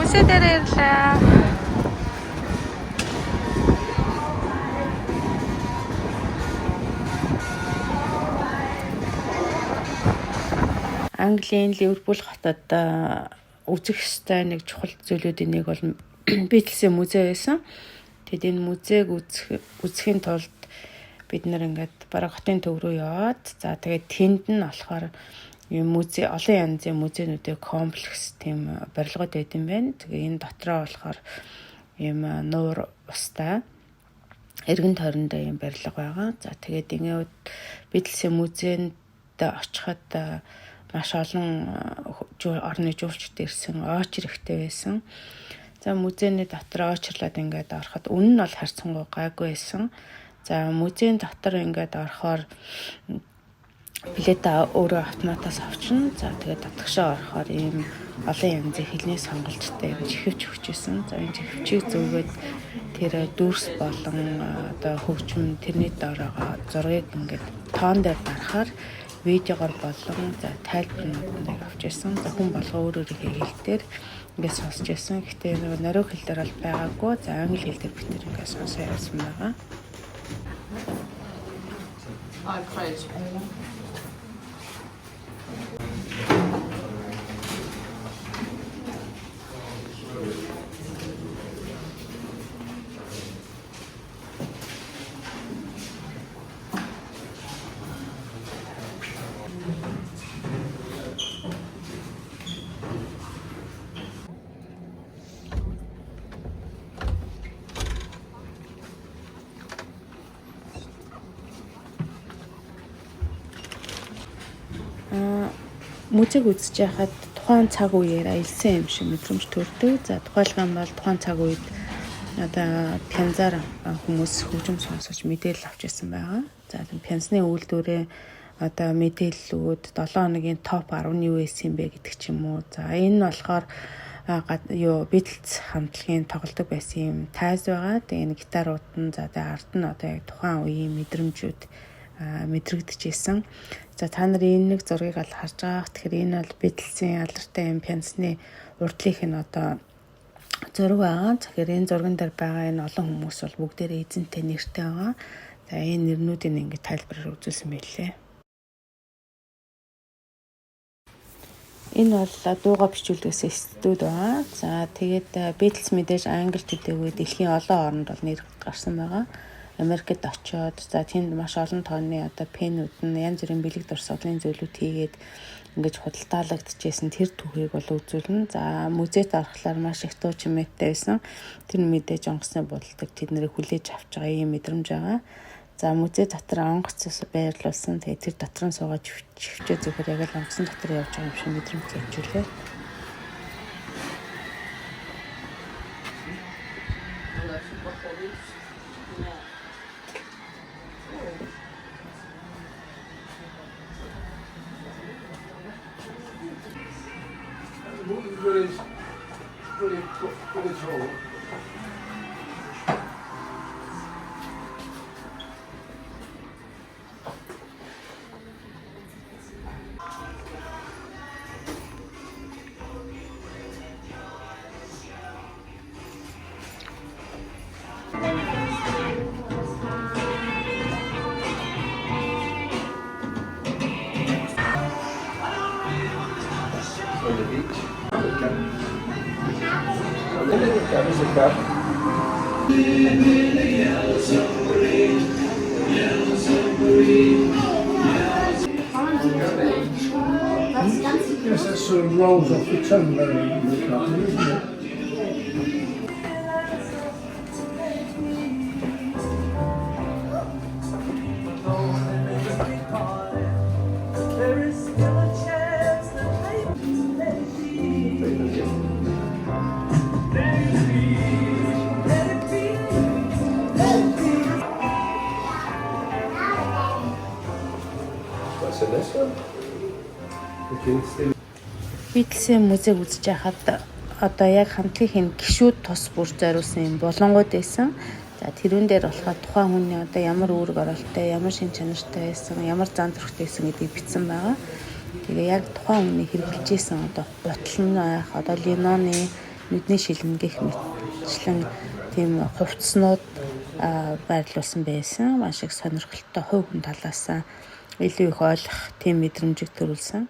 мөсөө дээр ирлээ. Английн Ливерпул хотод үзэх ёстой нэг чухал зүйлүүдийн нэг бол Битлсийн музей байсан. Тэгэд энэ музейг үзэхийн тулд бид нэр ингээд бараг хотын төв рүү яваад тэгээд тэнд нь болохоор юм музей олон янзын музейнүүдийн комплекс тийм барилгууд байд юм байна. Тэгээ энэ дотроо болохоор юм нуур устай эргэн тойрондоо юм барилга байгаа. Тэгээд ингээд Битлсийн музейнд очиход маш олон орны жуулчд ирсэн, очр ихтэй байсан. Музейний дотор очрлоод ингээд ороход үнэн нь бол харьцангуй гайгүй байсан. Музейн дотор ингээд орохоор билет өөрөө автоматаас авчна. Тэгээд татгшаа орохоор ийм олон янзын хэлний сонголттой юм чихвч өгчээсэн. Энэ чихвчийг зөвгөөд тэр дүрс болон одоо хөгжим тэрний доороо зургийг ингээд тоон дээр дарахаар видеогоор болон тайлбарыг авч ирсэн. Хүн болго өөр хэлээр ингээд сонсч ирсэн. Гэхдээ нөгөө нариу хэл дээр бол байгаагүй. Англи хэл дээр бид ингээд сонсоо явсан байгаа. Музейг үзэж байхад тухайн цаг үеэр аялсан юм шиг мэдрэмж төрдөг. Тухайлбал бол тухайн цаг үед одоо пянзаар хүмүүс хөгжим сонсож мэдээлэл авч ирсэн байгаа. Пянзны үйлдвэрээ одоо мэдээллүүд 7 хоногийн топ 10 нь юу байсан бэ гэдэг ч юм уу. Энэ нь болохоор Битлз хамтлагийн тоглодог байсан юм тайз байгаа. Тэгээ энэ гитарууд нь ард нь одоо яг тухайн үеийн мэдрэмжүүд мэдрэгдэжсэн. Та нар энэ нэг зургийг аль харж байгаа. Тэгэхээр энэ бол Битлзийн алдартай юм пянсны урдлынх нь одоо зураг байгаа. Тэгэхээр энэ зурган дээр байгаа энэ олон хүмүүс бол бүгдээрээ эзэнтэй нэртэй байгаа. Энэ нэрнүүдийг ингээд тайлбараар үзүүлсэн байлээ. Энэ бол дууга бичүүлдэгсэн студиуд байгаа. Тэгээд Битлз мэдээж англид хэдийгүй дэлхийн олон орнд бол нэр гарсан байгаа. Америкт очиод тэнд маш олон тооны одоо пенүүд нь янз бүрийн бэлэг дурсгалын зүйлүүд хийгээд ингэж худалдаалагдчихсэн тэр түүхийг бол үзүүлнэ. Музейд орохлоор маш их дуу чимээтэй байсан. Тэр мэдээж онгоцны бодолдог тэднийг хүлээж авч байгаа юм мэдрэмж байгаа. Музей дотор онгоцоос байрлуулсан. Тэгээд тэр дотор нь суугаад чивчээ зөвхөр яг л онгоцны дотор явж байгаа юм шиг мэдрэмж төржүүлээ. Yes, that sort of rolls off the tongue very quickly, isn't it? Битлсийн музейг үзэж байхад одоо яг хамтлагийн гишүүд тус бүр зориулсан юм болонгууд байсан. Тэрүүн дээр болохоор тухайн хүний одоо ямар үүрэг оролттой, ямар шин чанартай байсан, ямар зан төрхтэй байсан гэдгийг бичсэн байгаа. Тэгээ яг тухайн хүний хэрэгжилжсэн одоо ботлон одоо Леноны нүдний шилэн гэх мэтчлэн тийм хувцснууд байрлуулсан байсан. Маш их сонирхолтой хувь хүн талаас илүү их ойлгох тийм мэдрэмжийг төрүүлсэн.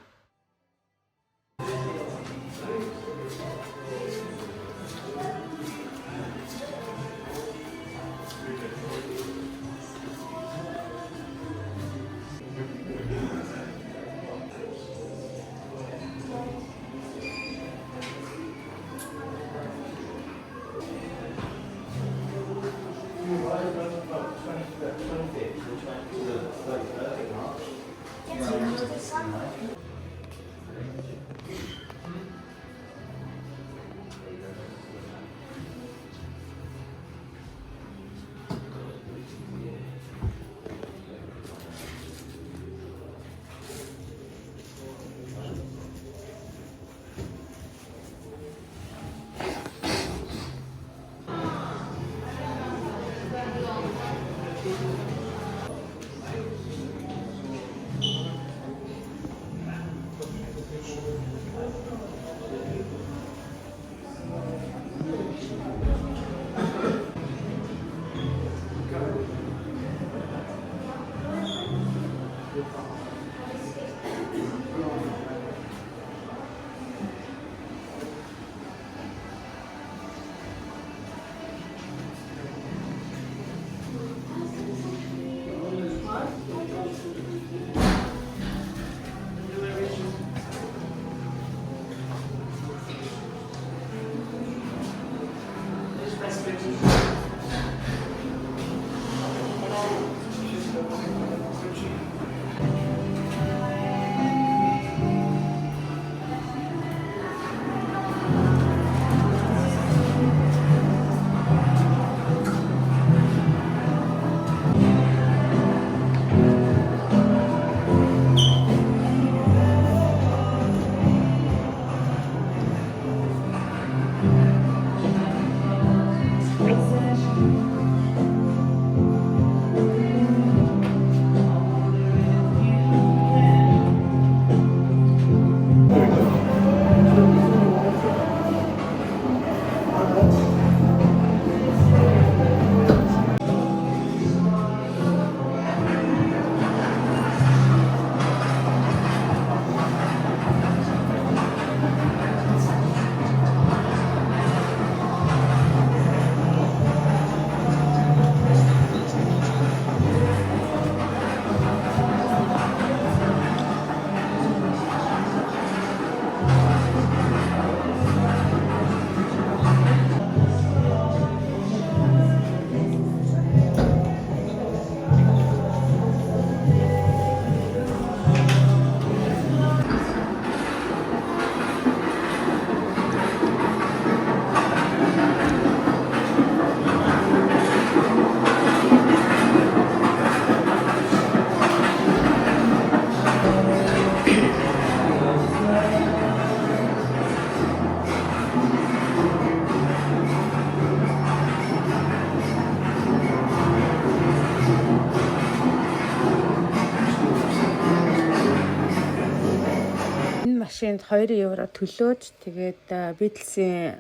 Машинд 2 евро төлөөж тэгээд Beatles-ийн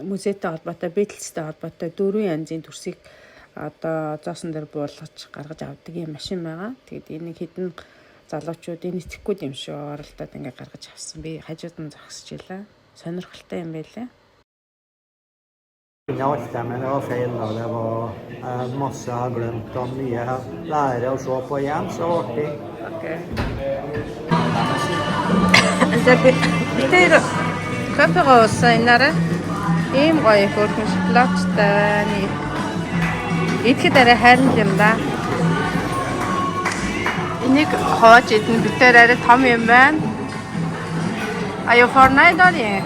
музейтэй холбоотой, Beatles-тэй холбоотой 4 янзын төрсийг одоо зоосон дээр буулгаж гаргаж авдаг юм машин байгаа. Тэгээд энийг хідэн залуучууд энэ итгэхгүй юм шүү оролдоод ингээ гаргаж авсан. Би хажууд нь зогсож илаа. Сонирхолтой юм байлаа. Ja, men det var fel då. Det var masse jag har glömt om nya lärare och så på igen så artigt. Okej. Тэр кофего сайнараа ийм гоё хөрхөн шоколадтай идэхэд арай хайран юм да. Энийг хооч идэн битээр арай том юм байна. Аю Fortnite-ийн.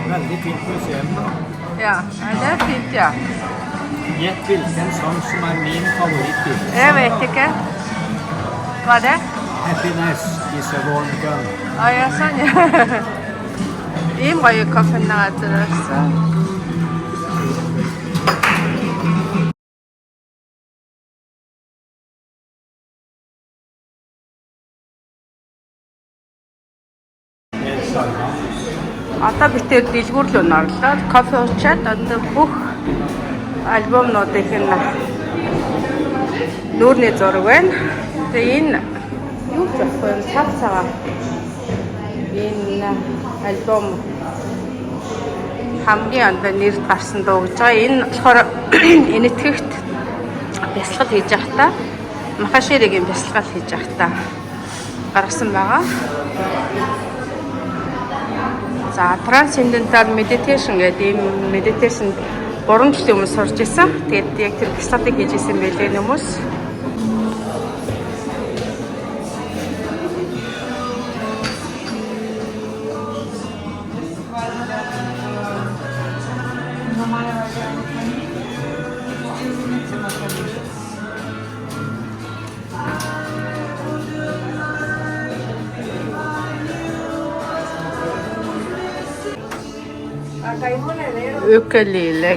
Väldigt fint museum då. Ja, det är fint ja. Gjett vilken sång som är min favoritbild. Jag vet inte. Vad är det? Happiness is a warm gun. Ja, jag sa det. Ийм гоё кофе нагаадсан. Одоо битээр дэлгүүрлөө норлоо. Кофе уучаад одоо бүх альбомнуудыг нь нүүрний зураг байна. Тэгээ энэ юу ч байхгүй юм цаг цагаа. Энэ альбом хамгийн ондоо нэрд гарсан дуу гэж байгаа. Энэ болохоор энэтхэгт бясалгал хийж байхдаа Махаширигийн бясалгал хийж байхдаа гаргасан байгаа. За Transcendental Meditation гэдэг ийм meditation 3 жилийн өмнө сурж исэн. Тэгээд яг тэр бясалгалыг хийж исэн байлээ хүмүүс. Ukulele.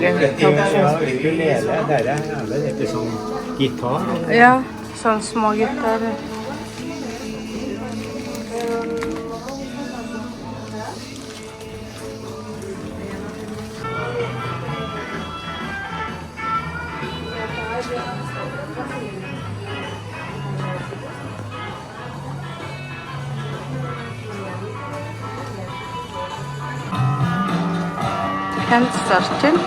Lite som gitarr. Ja, sånn små gitarrer. Хянц зарч байна.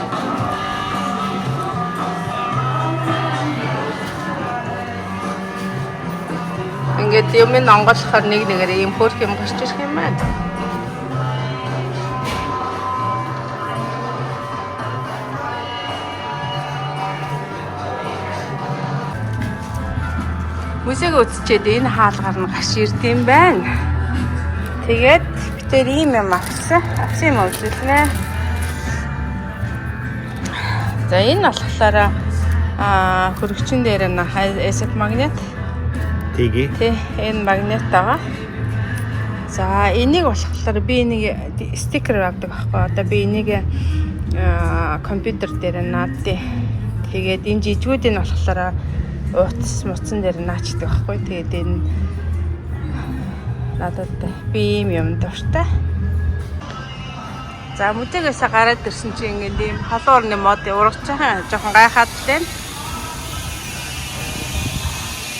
Ингээд юм онгойлохоор нэг нэгээр ийм хөөрх юм гарч ирэх юм байна. Музейг үзчихэд энэ хаалгаар нь гарч ирд юм байна. Тэгээд бид тэр ийм юм авсан юм үзлээ. За энэ болохоор хөрөгчин дээр нь acid magnet. Тэгээ. Тэ энэ магнит байгаа. За энийг болохоор би нэг стикер авдаг байхгүй. Одоо би энийг компьютер дээр наадтыг. Тэгээд энэ жижигүүдийг болохоор утас муцсан дээр наачдаг байхгүй. Тэгээд энэ надад би юм дуртай. За мөдөөгөөсөө гараад ирсэн чинь ингээд ийм халуурны мод урагч жоохон гайхаад байна.